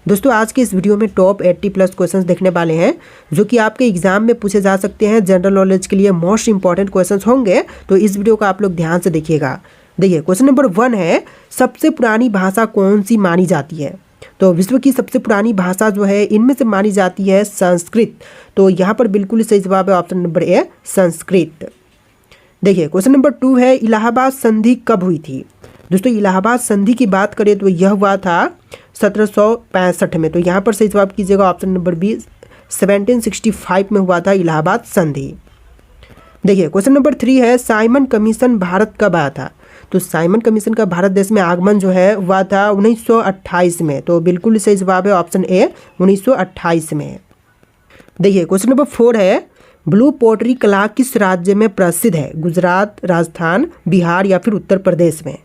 दोस्तों आज के इस वीडियो में टॉप 80 प्लस क्वेश्चंस देखने वाले हैं जो कि आपके एग्जाम में पूछे जा सकते हैं। जनरल नॉलेज के लिए मोस्ट इंपॉर्टेंट क्वेश्चंस होंगे, तो इस वीडियो को आप लोग ध्यान से देखिएगा। देखिए क्वेश्चन नंबर 1 है, सबसे पुरानी भाषा कौन सी मानी जाती है? तो विश्व की सबसे पुरानी भाषा जो है इनमें से मानी जाती है संस्कृत। तो यहाँ पर बिल्कुल सही जवाब है ऑप्शन नंबर ए, संस्कृत। देखिए क्वेश्चन नंबर 2 है, इलाहाबाद संधि कब हुई थी? दोस्तों इलाहाबाद संधि की बात करें तो यह हुआ था 1765 में। तो यहाँ पर सही जवाब कीजिएगा ऑप्शन नंबर बी, 1765 में हुआ था इलाहाबाद संधि। देखिए क्वेश्चन नंबर 3 है, साइमन कमीशन भारत कब आया था? तो साइमन कमीशन का भारत देश में आगमन जो है हुआ था 1928 में। तो बिल्कुल सही जवाब है ऑप्शन ए, 1928 में। देखिए क्वेश्चन नंबर 4 है, ब्लू पोटरी कला किस राज्य में प्रसिद्ध है? गुजरात, राजस्थान, बिहार या फिर उत्तर प्रदेश में?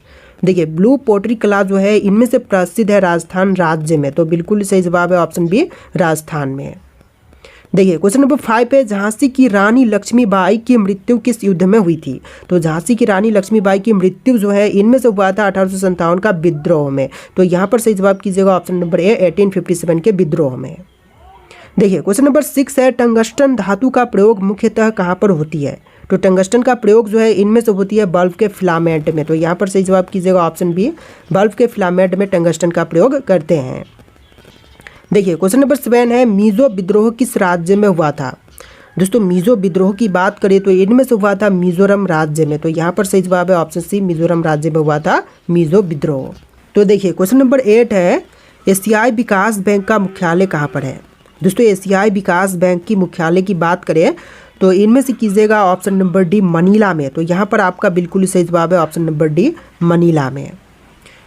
देखिए ब्लू पोटरी कला जो है इनमें से प्रसिद्ध है राजस्थान राज्य में। तो बिल्कुल सही जवाब है ऑप्शन बी, राजस्थान में। देखिए क्वेश्चन नंबर 5 है, झांसी की रानी लक्ष्मीबाई की मृत्यु किस युद्ध में हुई थी? तो झांसी की रानी लक्ष्मीबाई की मृत्यु जो है इनमें से हुआ था 1857 का विद्रोह में। तो यहाँ पर सही जवाब कीजिएगा ऑप्शन नंबर ए, 1857 के विद्रोह में। देखिए क्वेश्चन नंबर 6 है, टंगस्टन धातु का प्रयोग मुख्यतः कहाँ पर होती है? तो टंगस्टन का प्रयोग जो है इनमें से होती है बल्ब के फिलामेंट में। तो यहाँ पर सही जवाब कीजिएगा ऑप्शन बी, बल्ब के फिलामेंट में टंगस्टन का प्रयोग करते हैं। देखिए क्वेश्चन नंबर 7 है, मिजो विद्रोह किस राज्य में हुआ था? दोस्तों मिजो विद्रोह की बात करें तो इनमें से हुआ था मिजोरम राज्य में। तो यहाँ पर सही जवाब है ऑप्शन सी, मिजोरम राज्य में हुआ था मिजो विद्रोह। तो देखिए क्वेश्चन नंबर 8 है, एशियाई विकास बैंक का मुख्यालय कहाँ पर है? दोस्तों एशियाई विकास बैंक की मुख्यालय की बात करें तो इनमें से कीजिएगा ऑप्शन नंबर डी, मनीला में। तो यहाँ पर आपका बिल्कुल सही जवाब है ऑप्शन नंबर डी, मनीला में।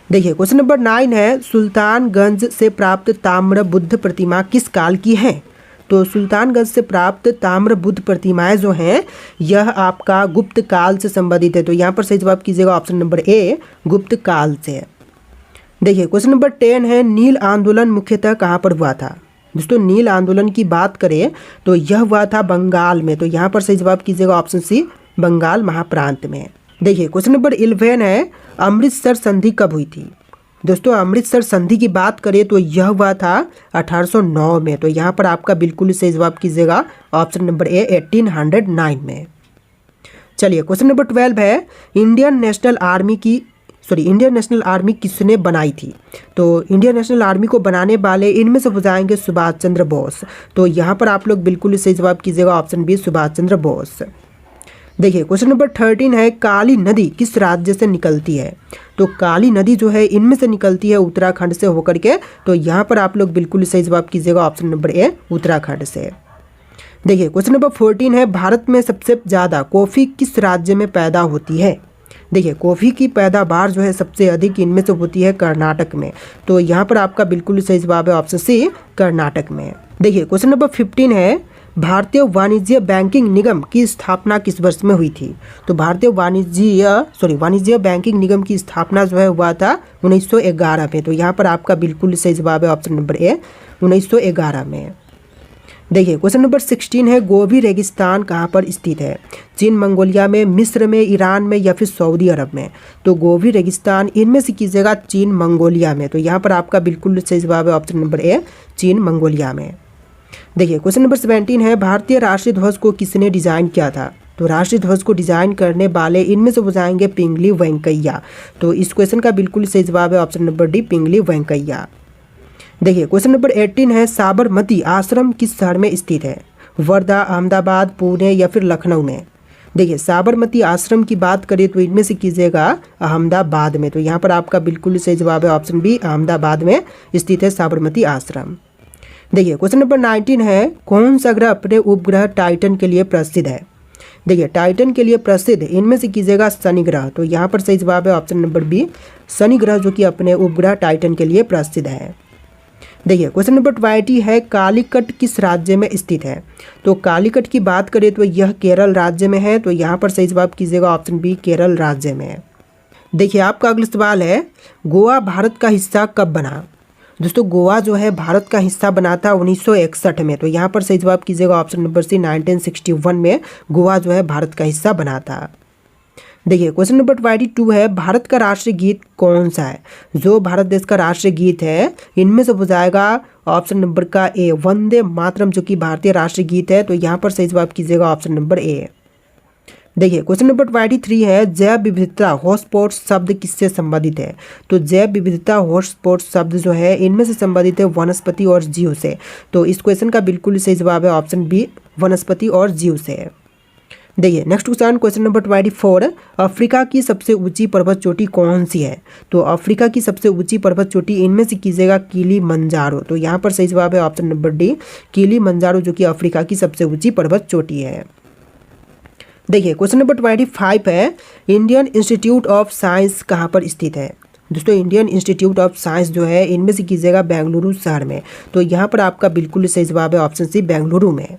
देखिए क्वेश्चन नंबर 9 है, सुल्तानगंज से प्राप्त ताम्र बुद्ध प्रतिमा किस काल की है? तो सुल्तानगंज से प्राप्त ताम्र बुद्ध प्रतिमाएं जो हैं यह आपका गुप्त काल से संबंधित है। तो यहाँ पर सही जवाब कीजिएगा ऑप्शन नंबर ए, गुप्त काल से। देखिए क्वेश्चन नंबर 10 है, नील आंदोलन मुख्यतः कहाँ पर हुआ था? दोस्तों नील आंदोलन की बात करें तो यह हुआ था बंगाल में। तो यहाँ पर सही जवाब कीजिएगा ऑप्शन सी, बंगाल महाप्रांत में। देखिए क्वेश्चन नंबर 11 है, अमृतसर संधि कब हुई थी? दोस्तों अमृतसर संधि की बात करें तो यह हुआ था 1809 में। तो यहाँ पर आपका बिल्कुल सही जवाब कीजिएगा ऑप्शन नंबर ए, 1809 में। चलिए क्वेश्चन नंबर 12 है, इंडियन नेशनल आर्मी किसने बनाई थी? तो इंडियन नेशनल आर्मी को बनाने वाले इनमें से हो जाएंगे सुभाष चंद्र बोस। तो यहाँ पर आप लोग बिल्कुल सही जवाब कीजिएगा ऑप्शन बी, सुभाष चंद्र बोस। देखिए क्वेश्चन नंबर 13 है, काली नदी किस राज्य से निकलती है? तो काली नदी जो है इनमें से निकलती है उत्तराखंड से होकर के। तो यहाँ पर आप लोग बिल्कुल सही जवाब कीजिएगा ऑप्शन नंबर ए, उत्तराखंड से। देखिए क्वेश्चन नंबर 14 है, भारत में सबसे ज़्यादा कॉफ़ी किस राज्य में पैदा होती है? देखिए कॉफ़ी की पैदावार जो है सबसे अधिक इनमें से होती है कर्नाटक में। तो यहाँ पर आपका बिल्कुल सही जवाब है ऑप्शन सी, कर्नाटक में। देखिए क्वेश्चन नंबर 15 है, भारतीय वाणिज्य बैंकिंग निगम की स्थापना किस वर्ष में हुई थी? तो भारतीय वाणिज्य बैंकिंग निगम की स्थापना जो है हुआ था 1911 में। तो यहाँ पर आपका बिल्कुल सही जवाब है ऑप्शन नंबर ए, 1911 में। देखिए क्वेश्चन नंबर 16 है, गोबी रेगिस्तान कहाँ पर स्थित है? चीन, मंगोलिया में, मिस्र में, ईरान में या फिर सऊदी अरब में? तो गोबी रेगिस्तान इनमें से कीजिएगा चीन, मंगोलिया में। तो यहाँ पर आपका बिल्कुल सही जवाब है ऑप्शन नंबर ए, चीन, मंगोलिया में। देखिए क्वेश्चन नंबर 17 है, भारतीय राष्ट्रीय ध्वज को किसने डिजाइन किया था? तो राष्ट्रीय ध्वज को डिजाइन करने वाले इनमें से हो जाएंगे पिंगली वेंकैया। तो इस क्वेश्चन का बिल्कुल सही जवाब है ऑप्शन नंबर डी, पिंगली वेंकैया। देखिए क्वेश्चन नंबर 18 है, साबरमती आश्रम किस शहर में स्थित है? वर्धा, अहमदाबाद, पुणे या फिर लखनऊ में? देखिए साबरमती आश्रम की बात करें तो इनमें से कीजिएगा अहमदाबाद में। तो यहाँ पर आपका बिल्कुल सही जवाब है ऑप्शन बी, अहमदाबाद में स्थित है साबरमती आश्रम। देखिए क्वेश्चन नंबर 19 है, कौन सा ग्रह अपने उपग्रह टाइटन के लिए प्रसिद्ध है? देखिए टाइटन के लिए प्रसिद्ध इनमें से कीजिएगा शनि ग्रह। तो यहाँ पर सही जवाब है ऑप्शन नंबर बी, शनि ग्रह जो कि अपने उपग्रह टाइटन के लिए प्रसिद्ध है। देखिए क्वेश्चन नंबर 20 है, कालीकट किस राज्य में स्थित है? तो कालीकट की बात करें तो यह केरल राज्य में है। तो यहाँ पर सही जवाब कीजिएगा ऑप्शन बी, केरल राज्य में। देखिए आपका अगला सवाल है, गोवा भारत का हिस्सा कब बना? दोस्तों गोवा जो है भारत का हिस्सा बना था 1961 में। तो यहाँ पर सही जवाब कीजिएगा ऑप्शन नंबर सी, 1961 में गोवा जो है भारत का हिस्सा बना था। देखिए क्वेश्चन नंबर 22 है, भारत का राष्ट्रीय गीत कौन सा है? जो भारत देश का राष्ट्रीय गीत है इनमें से हो जाएगा ऑप्शन नंबर का ए, वंदे मातरम, जो कि भारतीय राष्ट्रीय गीत है। तो यहाँ पर सही जवाब कीजिएगा ऑप्शन नंबर ए। देखिए क्वेश्चन नंबर 23 है, जैव विविधता हॉटस्पॉट शब्द किससे संबंधित है? तो जैव विविधता हॉटस्पॉट शब्द जो है इनमें से संबंधित है वनस्पति और जीव से। तो इस क्वेश्चन का बिल्कुल सही जवाब है ऑप्शन बी, वनस्पति और जीव से। देखिए नेक्स्ट क्वेश्चन नंबर 24, अफ्रीका की सबसे ऊंची पर्वत चोटी कौन सी है? तो अफ्रीका की सबसे ऊंची पर्वत चोटी इनमें से कीजिएगा किलिमंजारो। तो यहाँ पर सही जवाब है ऑप्शन नंबर डी, किलिमंजारो, जो कि अफ्रीका की सबसे ऊंची पर्वत चोटी है। देखिए क्वेश्चन नंबर 25 है, इंडियन इंस्टीट्यूट ऑफ साइंस कहाँ पर स्थित है? दोस्तों इंडियन इंस्टीट्यूट ऑफ साइंस जो है इनमें से कीजिएगा बेंगलुरु शहर में। तो यहाँ पर आपका बिल्कुल सही जवाब है ऑप्शन सी, बेंगलुरु में।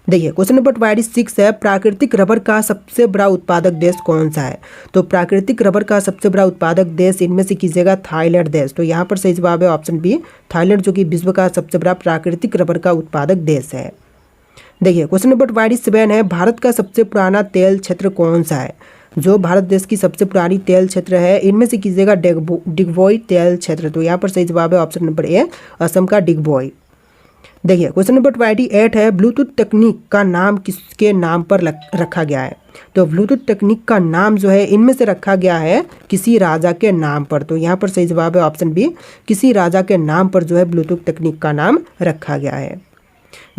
देखिए क्वेश्चन नंबर 26 है, प्राकृतिक रबर का सबसे बड़ा उत्पादक देश कौन सा है? तो प्राकृतिक रबर का सबसे बड़ा उत्पादक देश इनमें से कीजिएगा थाईलैंड देश। तो यहाँ पर सही जवाब है ऑप्शन बी, थाईलैंड, जो कि विश्व का सबसे बड़ा प्राकृतिक रबर का उत्पादक देश है। देखिए क्वेश्चन नंबर 27 है, भारत का सबसे पुराना तेल क्षेत्र कौन सा है? जो भारत देश की सबसे पुरानी तेल क्षेत्र है इनमें से कीजिएगा डिगबोई तेल क्षेत्र। तो यहाँ पर सही जवाब है ऑप्शन नंबर ए, असम का डिगबोई। देखिए क्वेश्चन नंबर 28 है, ब्लूटूथ तकनीक का नाम किसके नाम पर रखा गया है? तो ब्लूटूथ तकनीक का नाम जो है इनमें से रखा गया है किसी राजा के नाम पर। तो यहाँ पर सही जवाब है ऑप्शन बी, किसी राजा के नाम पर जो है ब्लूटूथ तकनीक का नाम रखा गया है।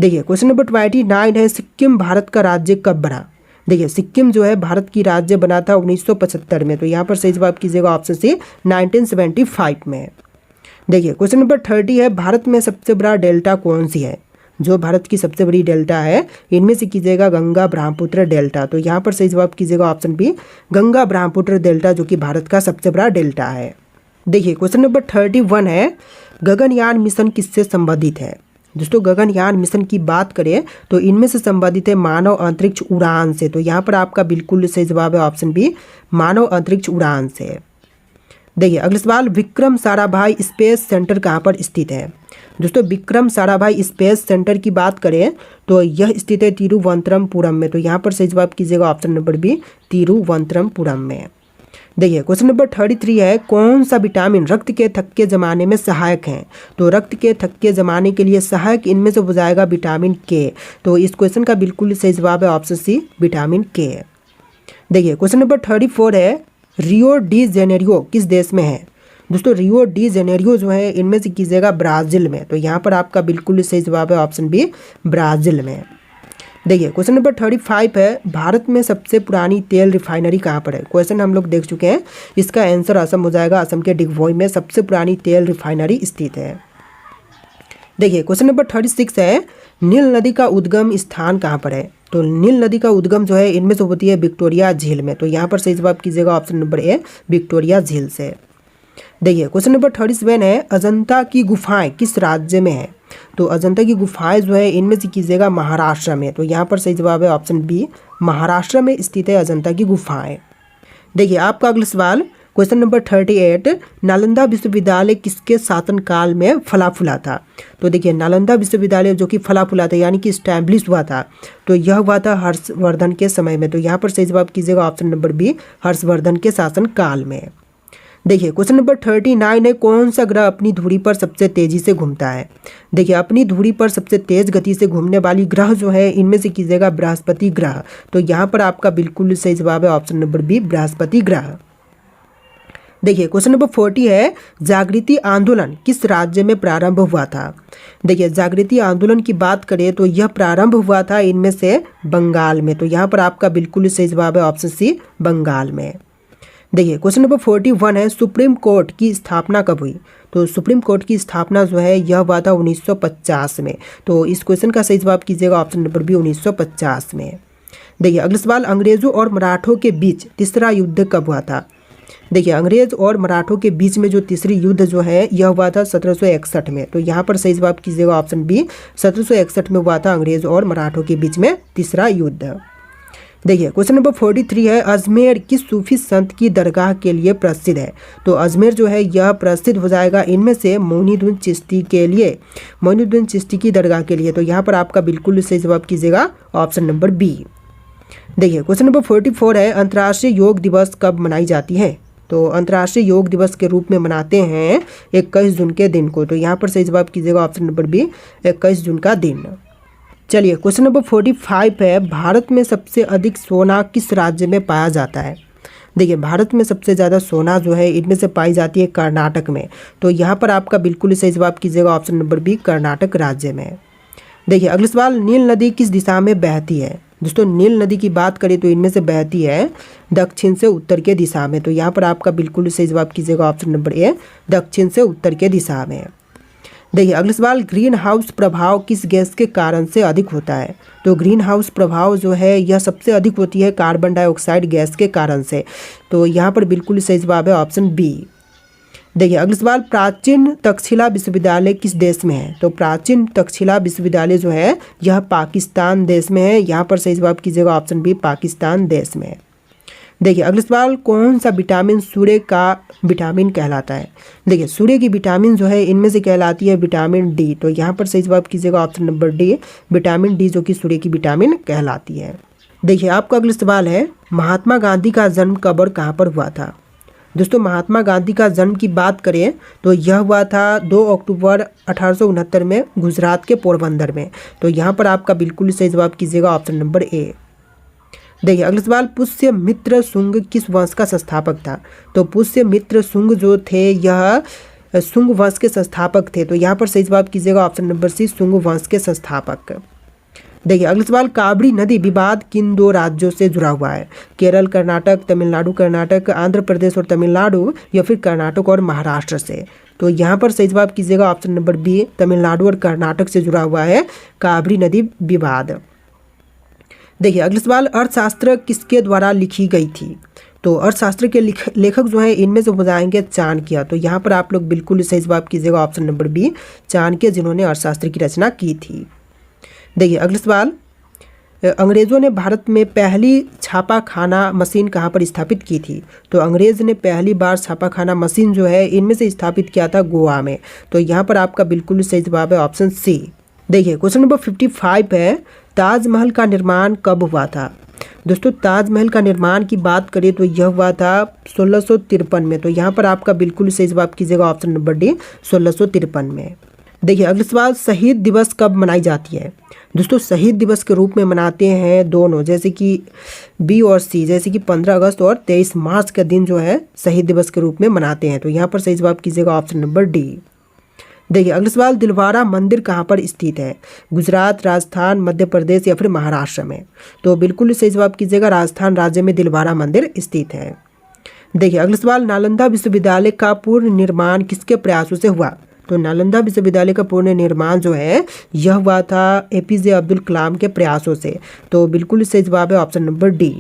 देखिए क्वेश्चन नंबर 29 है, सिक्किम भारत का राज्य कब बना? देखिए सिक्किम जो है भारत की राज्य बना था 1975 में। तो यहाँ पर सही जवाब कीजिएगा ऑप्शन सी, 1975 में। देखिए क्वेश्चन नंबर 30 है, भारत में सबसे बड़ा डेल्टा कौन सी है? जो भारत की सबसे बड़ी डेल्टा है इनमें से कीजिएगा गंगा ब्रह्मपुत्र डेल्टा। तो यहाँ पर सही जवाब कीजिएगा option B, Ganga Brahmaputra delta, जो कि भारत का सबसे बड़ा डेल्टा है। देखिए क्वेश्चन नंबर 31 है, गगनयान मिशन किससे संबंधित है? दोस्तों गगनयान मिशन की बात करें तो इनमें से संबंधित है मानव अंतरिक्ष उड़ान से। तो यहाँ पर आपका बिल्कुल सही जवाब है ऑप्शन बी, मानव अंतरिक्ष उड़ान से। देखिए अगला सवाल, विक्रम साराभाई स्पेस सेंटर कहाँ पर स्थित है? दोस्तों विक्रम साराभाई स्पेस सेंटर की बात करें तो यह स्थित है तिरुवनंतपुरम में। तो यहाँ पर सही जवाब कीजिएगा ऑप्शन नंबर बी, तिरुवनंतपुरम में। देखिए क्वेश्चन नंबर 33 है, कौन सा विटामिन रक्त के थक्के जमाने में सहायक है? तो रक्त के थक्के जमाने के लिए सहायक इनमें से हो जाएगा विटामिन के। तो इस क्वेश्चन का बिल्कुल सही जवाब है ऑप्शन सी, विटामिन के। देखिए क्वेश्चन नंबर 34 है, रियो डी जेनेरियो किस देश में है? दोस्तों रियो डी जेनेरियो जो है इनमें से कीजिएगा ब्राज़ील में। तो यहाँ पर आपका बिल्कुल सही जवाब है ऑप्शन बी, ब्राज़ील में। देखिए क्वेश्चन नंबर 35 है, भारत में सबसे पुरानी तेल रिफाइनरी कहाँ पर है? क्वेश्चन हम लोग देख चुके हैं, इसका आंसर असम हो जाएगा। असम के डिगबोई में सबसे पुरानी तेल रिफाइनरी स्थित है। देखिए क्वेश्चन नंबर 36 है, नील नदी का उद्गम स्थान कहाँ पर है? तो नील नदी का उद्गम जो है इनमें से होती है विक्टोरिया झील में। तो यहाँ पर सही जवाब कीजिएगा ऑप्शन नंबर ए, विक्टोरिया झील से। देखिए क्वेश्चन नंबर 37 है, अजंता की गुफाएं किस राज्य में है? तो अजंता की गुफाएं जो है इनमें से कीजिएगा महाराष्ट्र में। तो यहाँ पर सही जवाब है ऑप्शन बी, महाराष्ट्र में स्थित है अजंता की गुफाएं। देखिए आपका अगला सवाल क्वेश्चन नंबर 38, नालंदा विश्वविद्यालय किसके शासन काल में फला फूला था? तो देखिए नालंदा विश्वविद्यालय जो कि फला फूला था यानी कि स्टैब्लिश हुआ था, तो यह हुआ था हर्षवर्धन के समय में। तो यहाँ पर सही जवाब कीजिएगा ऑप्शन नंबर बी, हर्षवर्धन के शासन काल में। देखिए क्वेश्चन नंबर 39 है, कौन सा ग्रह अपनी धुरी पर सबसे तेजी से घूमता है? देखिए अपनी धुरी पर सबसे तेज गति से घूमने वाली ग्रह जो है इनमें से कीजिएगा बृहस्पति ग्रह। तो यहाँ पर आपका बिल्कुल सही जवाब है ऑप्शन नंबर बी, बृहस्पति ग्रह। देखिए क्वेश्चन नंबर 40 है, जागृति आंदोलन किस राज्य में प्रारंभ हुआ था? देखिए जागृति आंदोलन की बात करें तो यह प्रारंभ हुआ था इनमें से बंगाल में। तो यहाँ पर आपका बिल्कुल सही जवाब है ऑप्शन सी, बंगाल में। देखिए क्वेश्चन नंबर 41 है, सुप्रीम कोर्ट की स्थापना कब हुई? तो सुप्रीम कोर्ट की स्थापना जो है यह हुआ था 1950 में। तो इस क्वेश्चन का सही जवाब कीजिएगा ऑप्शन नंबर बी, 1950 में। देखिए अगला सवाल, अंग्रेजों और मराठों के बीच तीसरा युद्ध कब हुआ था? देखिए अंग्रेज और मराठों के बीच में जो तीसरी युद्ध जो है यह हुआ था 1761 में। तो यहाँ पर सही जवाब कीजिएगा ऑप्शन बी, 1761 में हुआ था अंग्रेज और मराठों के बीच में तीसरा युद्ध। देखिए क्वेश्चन नंबर 43 है, अजमेर किस सूफी संत की दरगाह के लिए प्रसिद्ध है? तो अजमेर जो है यह प्रसिद्ध हो जाएगा इनमें से मोइनुद्दीन चिश्ती के लिए, मोइनुद्दीन चिश्ती की दरगाह के लिए। तो यहाँ पर आपका बिल्कुल सही जवाब कीजिएगा ऑप्शन नंबर बी। देखिए क्वेश्चन नंबर 44 है, अंतर्राष्ट्रीय योग दिवस कब मनाई जाती है? तो अंतर्राष्ट्रीय योग दिवस के रूप में मनाते हैं 21 जून के दिन को। तो यहाँ पर सही जवाब कीजिएगा ऑप्शन नंबर बी, 21 जून का दिन। चलिए क्वेश्चन नंबर 45 है, भारत में सबसे अधिक सोना किस राज्य में पाया जाता है? देखिए भारत में सबसे ज़्यादा सोना जो है इनमें से पाई जाती है कर्नाटक में। तो यहाँ पर आपका बिल्कुल सही जवाब कीजिएगा ऑप्शन नंबर बी, कर्नाटक राज्य में। देखिए अगला सवाल, नील नदी किस दिशा में बहती है? दोस्तों नील नदी की बात करें तो इनमें से बहती है दक्षिण से उत्तर के दिशा में। तो यहाँ पर आपका बिल्कुल सही जवाब कीजिएगा ऑप्शन नंबर ए, दक्षिण से उत्तर के दिशा में। देखिए अगला सवाल, ग्रीन हाउस प्रभाव किस गैस के कारण से अधिक होता है? तो ग्रीन हाउस प्रभाव जो है यह सबसे अधिक होती है कार्बन डाइऑक्साइड गैस के कारण से। तो यहाँ पर बिल्कुल सही जवाब है ऑप्शन बी। देखिए अगला सवाल, प्राचीन तक्षशिला विश्वविद्यालय किस देश में है? तो प्राचीन तक्षशिला विश्वविद्यालय जो है यह पाकिस्तान देश में है। यहाँ पर सही जवाब कीजिएगा ऑप्शन बी, पाकिस्तान देश में। देखिए अगला सवाल, कौन सा विटामिन सूर्य का विटामिन कहलाता है? देखिए सूर्य की विटामिन जो है इनमें से कहलाती है विटामिन डी। तो यहाँ पर सही जवाब कीजिएगा option number D, vitamin D जो कि सूर्य की विटामिन कहलाती है। देखिए आपका अगला सवाल है, महात्मा गांधी का जन्म कब और कहाँ पर हुआ था? दोस्तों महात्मा गांधी का जन्म की बात करें तो यह हुआ था 2 अक्टूबर 1869 में गुजरात के पोरबंदर में। तो यहाँ पर आपका बिल्कुल सही जवाब कीजिएगा ऑप्शन नंबर ए। देखिए अगला सवाल, पुष्यमित्र शुंग किस वंश का संस्थापक था? तो पुष्यमित्र शुंग जो थे यह शुंग वंश के संस्थापक थे। तो यहाँ पर सही जवाब कीजिएगा ऑप्शन नंबर सी, शुंग वंश के संस्थापक। देखिए अगला सवाल, काबड़ी नदी विवाद किन 2 राज्यों से जुड़ा हुआ है? केरल कर्नाटक, तमिलनाडु कर्नाटक, आंध्र प्रदेश और तमिलनाडु, या फिर कर्नाटक और महाराष्ट्र से? तो यहाँ पर सही जवाब कीजिएगा ऑप्शन नंबर बी, तमिलनाडु और कर्नाटक से जुड़ा हुआ है काबड़ी नदी विवाद। देखिए अगला सवाल, अर्थशास्त्र किसके द्वारा लिखी गई थी? तो अर्थशास्त्र के लेखक जो है इनमें से हो जाएंगे चाणक्य। तो यहाँ पर आप लोग बिल्कुल सही जवाब कीजिएगा ऑप्शन नंबर बी, चाणक्य जिन्होंने अर्थशास्त्र की रचना की थी। देखिए अगला सवाल, अंग्रेज़ों ने भारत में पहली छापाखाना मशीन कहाँ पर स्थापित की थी? तो अंग्रेज़ ने पहली बार छापाखाना मशीन जो है इनमें से स्थापित किया था गोवा में। तो यहाँ पर आपका बिल्कुल सही जवाब है ऑप्शन सी। देखिए क्वेश्चन नंबर 55 है, ताजमहल का निर्माण कब हुआ था? दोस्तों ताजमहल का निर्माण की बात करें तो यह हुआ था 1653 में। तो यहाँ पर आपका बिल्कुल सही जवाब कीजिएगा ऑप्शन नंबर डी, 1653 में। देखिए अगला सवाल, शहीद दिवस कब मनाई जाती है? दोस्तों शहीद दिवस के रूप में मनाते हैं दोनों, जैसे कि बी और सी, जैसे कि 15 अगस्त और 23 मार्च का दिन जो है शहीद दिवस के रूप में मनाते हैं। तो यहाँ पर सही जवाब कीजिएगा ऑप्शन नंबर डी। देखिए अगला सवाल, दिलवारा मंदिर कहाँ पर स्थित है? गुजरात, राजस्थान, मध्य प्रदेश या फिर महाराष्ट्र में? तो बिल्कुल सही जवाब कीजिएगा, राजस्थान राज्य में दिलवारा मंदिर स्थित है। देखिए अगला सवाल, नालंदा विश्वविद्यालय का पूर्ण निर्माण किसके प्रयासों से हुआ? तो नालंदा विश्वविद्यालय का पूर्ण निर्माण जो है यह हुआ था एपीजे अब्दुल कलाम के प्रयासों से। तो बिल्कुल सही जवाब है ऑप्शन नंबर डी।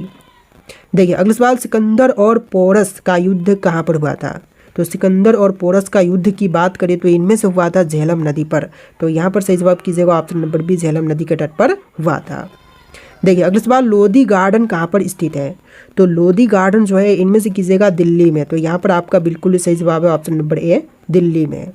देखिए अगला सवाल, सिकंदर और पोरस का युद्ध कहाँ पर हुआ था? तो सिकंदर और पोरस का युद्ध की बात करें तो इनमें से हुआ था झेलम नदी पर। तो यहाँ पर सही जवाब कीजिएगा ऑप्शन नंबर बी, झेलम नदी के तट पर हुआ था। देखिए अगला सवाल, लोधी गार्डन कहाँ पर स्थित है? तो लोधी गार्डन जो है इनमें से कीजिएगा दिल्ली में। तो यहाँ पर आपका बिल्कुल सही जवाब है ऑप्शन नंबर ए, दिल्ली में।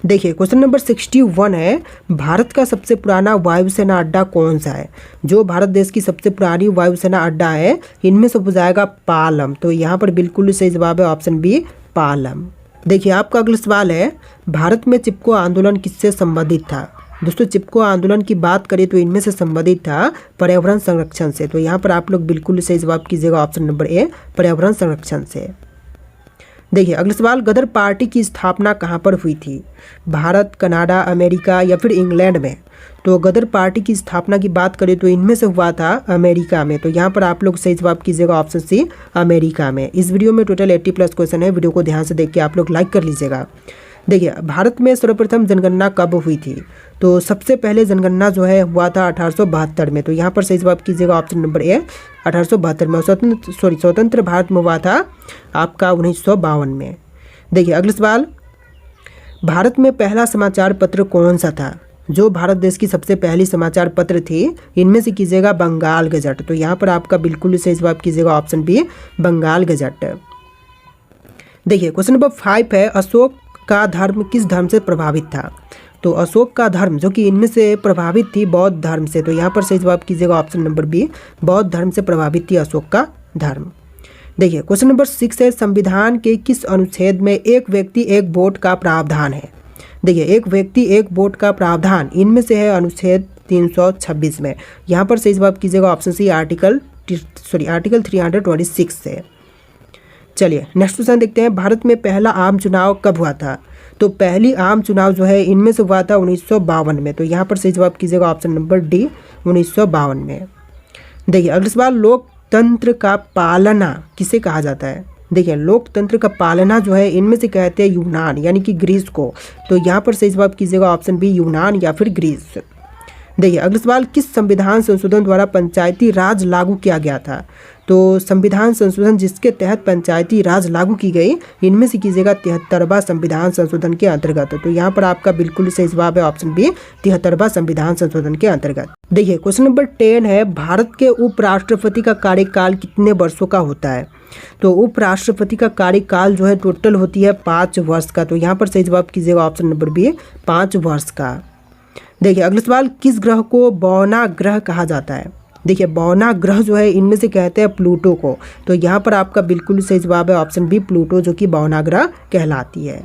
देखिए क्वेश्चन नंबर 61 है, भारत का सबसे पुराना वायुसेना अड्डा कौन सा है? जो भारत देश की सबसे पुरानी वायुसेना अड्डा है इनमें से हो जाएगा पालम। तो यहाँ पर बिल्कुल सही जवाब है ऑप्शन बी, पालम। देखिए आपका अगला सवाल है, भारत में चिपको आंदोलन किससे संबंधित था? दोस्तों चिपको आंदोलन की बात करें तो इनमें से संबंधित था पर्यावरण संरक्षण से। तो यहाँ पर आप लोग बिल्कुल सही जवाब कीजिएगा ऑप्शन नंबर ए, पर्यावरण संरक्षण से। देखिए अगला सवाल, गदर पार्टी की स्थापना कहाँ पर हुई थी? भारत, कनाडा, अमेरिका या फिर इंग्लैंड में? तो गदर पार्टी की स्थापना की बात करें तो इनमें से हुआ था अमेरिका में। तो यहाँ पर आप लोग सही जवाब कीजिएगा ऑप्शन सी, अमेरिका में। इस वीडियो में टोटल 80+ क्वेश्चन है, वीडियो को ध्यान से देख के आप लोग लाइक कर लीजिएगा। देखिए भारत में सर्वप्रथम जनगणना कब हुई थी? तो सबसे पहले जनगणना जो है हुआ था 1872 में। तो यहाँ पर सही जवाब कीजिएगा ऑप्शन नंबर ए, 1872 में। स्वतंत्र भारत में हुआ था आपका 1952 में। देखिए अगला सवाल, भारत में पहला समाचार पत्र कौन सा था? जो भारत देश की सबसे पहली समाचार पत्र थी इनमें से कीजिएगा बंगाल गजट। तो यहाँ पर आपका बिल्कुल सही जवाब कीजिएगा ऑप्शन बी, बंगाल गजट। देखिए क्वेश्चन नंबर 5 है, अशोक का धर्म किस धर्म से प्रभावित था? तो अशोक का धर्म जो कि इनमें से प्रभावित थी बौद्ध धर्म से, तो यहाँ पर सही जवाब कीजिएगा ऑप्शन नंबर बी, बौद्ध धर्म से प्रभावित थी अशोक का धर्म। देखिए क्वेश्चन नंबर 6 है, संविधान के किस अनुच्छेद में एक व्यक्ति एक वोट का प्रावधान है। देखिए एक व्यक्ति एक वोट का प्रावधान इनमें से है अनुच्छेद 326 में। यहाँ पर सही जवाब कीजिएगा ऑप्शन सी, आर्टिकल 326 से। चलिए नेक्स्ट क्वेश्चन देखते हैं, भारत में पहला आम चुनाव कब हुआ था। तो पहली आम चुनाव जो है इनमें से हुआ था 1952 में। तो यहाँ पर सही जवाब कीजिएगा ऑप्शन नंबर डी, 1952 में। देखिए अगला सवाल, लोकतंत्र का पालना किसे कहा जाता है। देखिए लोकतंत्र का पालना जो है इनमें से कहते हैं यूनान यानी कि ग्रीस को। तो यहाँ पर सही जवाब कीजिएगा ऑप्शन बी, यूनान या फिर ग्रीस। देखिए अगला सवाल, किस संविधान संशोधन द्वारा पंचायती राज लागू किया गया था। तो संविधान संशोधन जिसके तहत पंचायती राज लागू की गई इनमें से कीजिएगा 73वां संविधान संशोधन के अंतर्गत। तो यहाँ पर आपका बिल्कुल सही जवाब है ऑप्शन बी, 73वां संविधान संशोधन के अंतर्गत। देखिए क्वेश्चन नंबर 10 है, भारत के उपराष्ट्रपति का कार्यकाल कितने वर्षों का होता है। तो उपराष्ट्रपति का कार्यकाल जो है टोटल होती है 5 वर्ष का। तो यहाँ पर सही जवाब कीजिएगा ऑप्शन नंबर बी, 5 वर्ष का। देखिए अगला सवाल, किस ग्रह को बौना ग्रह कहा जाता है। देखिए बौना ग्रह जो है इनमें से कहते हैं प्लूटो को। तो यहाँ पर आपका बिल्कुल सही जवाब है ऑप्शन बी, प्लूटो जो कि बौना ग्रह कहलाती है।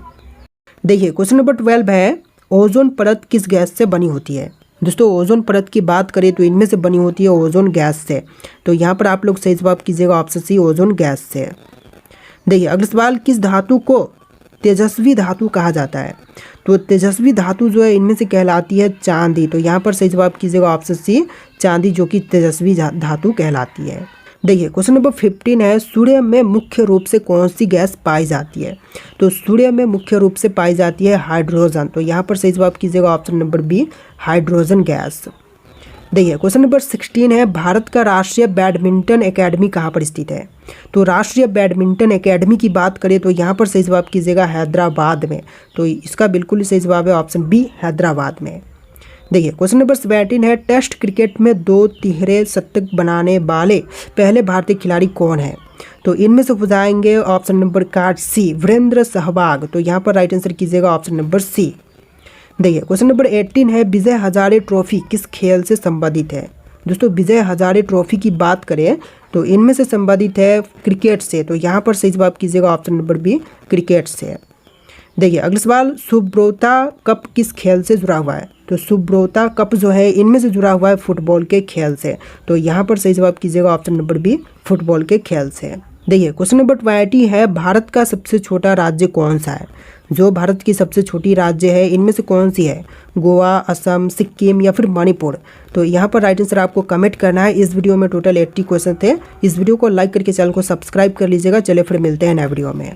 देखिए क्वेश्चन नंबर 12 है, ओजोन परत किस गैस से बनी होती है। दोस्तों ओजोन परत की बात करें तो इनमें से बनी होती है ओजोन गैस से। तो यहाँ पर आप लोग सही जवाब कीजिएगा ऑप्शन सी, ओजोन गैस से। देखिए अगला सवाल, किस धातु को तेजस्वी धातु कहा जाता है। तो तेजस्वी धातु जो है इनमें से कहलाती है चांदी। तो यहाँ पर सही जवाब कीजिएगा ऑप्शन सी, चांदी जो कि तेजस्वी धातु कहलाती है। देखिए क्वेश्चन नंबर 15 है, सूर्य में मुख्य रूप से कौन सी गैस पाई जाती है। तो सूर्य में मुख्य रूप से पाई जाती है हाइड्रोजन। तो यहाँ पर सही जवाब कीजिएगा option number B, hydrogen gas. देखिए क्वेश्चन नंबर 16 है, भारत का राष्ट्रीय बैडमिंटन एकेडमी कहाँ पर स्थित है। तो राष्ट्रीय बैडमिंटन एकेडमी की बात करें तो यहाँ पर सही जवाब कीजिएगा हैदराबाद में। तो इसका बिल्कुल सही जवाब है ऑप्शन बी, हैदराबाद में। देखिए क्वेश्चन नंबर 17 है, टेस्ट क्रिकेट में 2 तिहरे शतक बनाने वाले पहले भारतीय खिलाड़ी कौन है। तो इनमें से हो जाएंगे ऑप्शन नंबर कार्ड सी, वीरेंद्र सहवाग। तो यहाँ पर राइट आंसर कीजिएगा ऑप्शन नंबर सी। देखिए क्वेश्चन नंबर 18 है, विजय हजारे ट्रॉफी किस खेल से संबंधित है। दोस्तों विजय हजारे ट्रॉफी की बात करें तो इनमें से संबंधित है क्रिकेट से। तो यहाँ पर सही जवाब कीजिएगा ऑप्शन नंबर बी, क्रिकेट से। देखिए अगला सवाल, सुब्रोता कप किस खेल से जुड़ा हुआ है। तो सुब्रोता कप जो है इनमें से जुड़ा हुआ है फुटबॉल के खेल से। तो यहाँ पर सही जवाब कीजिएगा ऑप्शन नंबर बी, फुटबॉल के खेल से। देखिए क्वेश्चन नंबर 20 है, भारत का सबसे छोटा राज्य कौन सा है। जो भारत की सबसे छोटी राज्य है इनमें से कौन सी है, गोवा, असम, सिक्किम या फिर मणिपुर। तो यहाँ पर राइट आंसर आपको कमेंट करना है। इस वीडियो में टोटल 80 क्वेश्चन थे। इस वीडियो को लाइक करके चैनल को सब्सक्राइब कर लीजिएगा। चलिए फिर मिलते हैं नए वीडियो में।